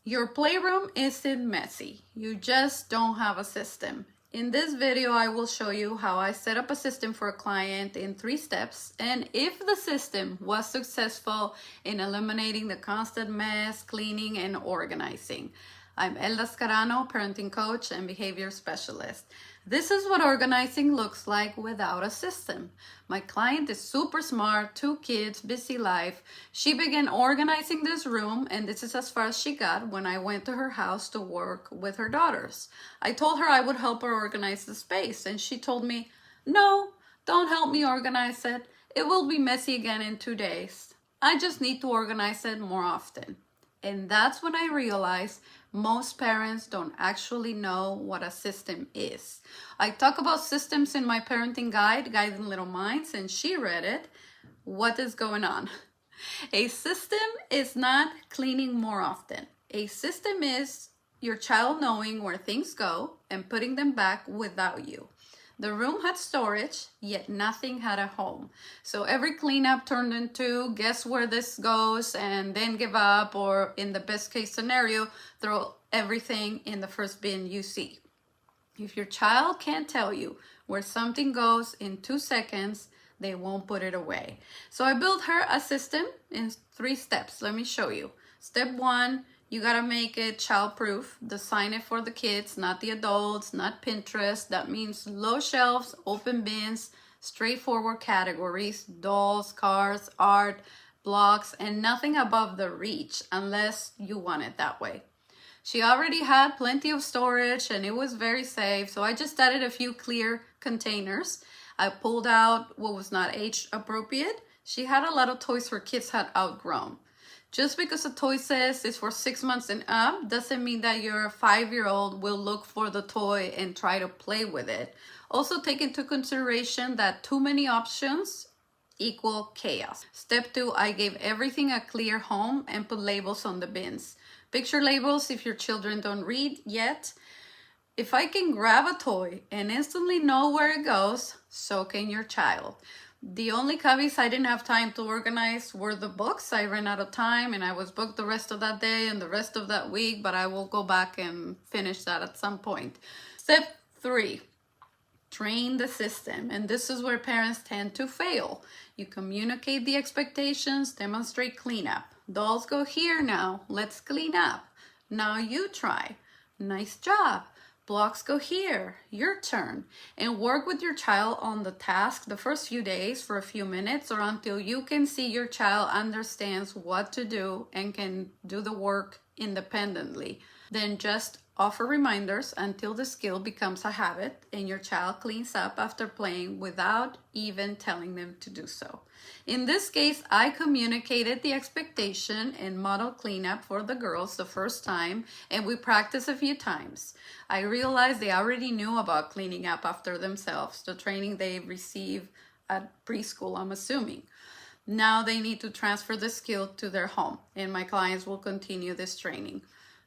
Your playroom isn't messy. You just don't have a system. In this video, I will show you how I set up a system for a client in 3 steps, and if the system was successful in eliminating the constant mess, cleaning, and organizing. I'm Helda Scarano, parenting coach and behavior specialist. This is what organizing looks like without a system. My client is super smart, 2 kids, busy life. She began organizing this room, and this is as far as she got when I went to her house to work with her daughters. I told her I would help her organize the space, and she told me, "No, don't help me organize it. It will be messy again in 2 days. I just need to organize it more often." And that's when I realized most parents don't actually know what a system is. I talk about systems in my parenting guide, Guiding Little Minds, and she read it. What is going on? A system is not cleaning more often. A system is your child knowing where things go and putting them back without you. The room had storage, yet nothing had a home. So every cleanup turned into guess where this goes and then give up, or in the best case scenario, throw everything in the first bin you see. If your child can't tell you where something goes in 2 seconds, they won't put it away. So I built her a system in 3 steps. Let me show you. Step 1, you gotta make it child-proof. Design it for the kids, not the adults, not Pinterest. That means low shelves, open bins, straightforward categories, dolls, cars, art, blocks, and nothing above the reach unless you want it that way. She already had plenty of storage and it was very safe, so I just added a few clear containers. I pulled out what was not age appropriate. She had a lot of toys her kids had outgrown. Just because a toy says it's for 6 months and up doesn't mean that your 5-year-old will look for the toy and try to play with it. Also take into consideration that too many options equal chaos. Step 2, I gave everything a clear home and put labels on the bins. Picture labels if your children don't read yet. If I can grab a toy and instantly know where it goes, so can your child. The only caveats I didn't have time to organize were the books. I ran out of time and I was booked the rest of that day and the rest of that week, but I will go back and finish that at some point. Step 3, train the system. And this is where parents tend to fail. You communicate the expectations, demonstrate cleanup. Dolls go here now, let's clean up. Now you try. Nice job. Blocks go here, your turn. And work with your child on the task the first few days for a few minutes or until you can see your child understands what to do and can do the work independently. Then just offer reminders until the skill becomes a habit and your child cleans up after playing without even telling them to do so. In this case, I communicated the expectation and model cleanup for the girls the first time, and we practiced a few times. I realized they already knew about cleaning up after themselves, the training they receive at preschool, I'm assuming. Now they need to transfer the skill to their home, and my clients will continue this training.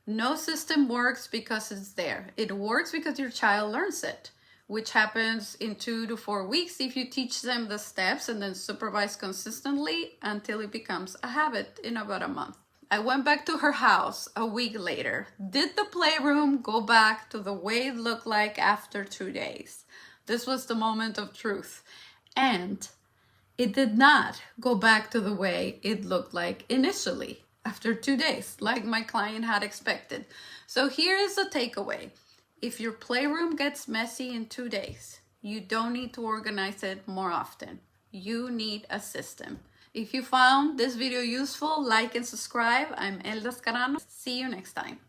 No system works because it's there. It works because your child learns it, which happens in 2 to 4 weeks if you teach them the steps and then supervise consistently until it becomes a habit in about a month. I went back to her house a week later. Did the playroom go back to the way it looked like after 2 days? This was the moment of truth. And it did not go back to the way it looked like initially after 2 days, like my client had expected. So here is the takeaway. If your playroom gets messy in 2 days, you don't need to organize it more often. You need a system. If you found this video useful, like and subscribe. I'm Helda Scarano. See you next time.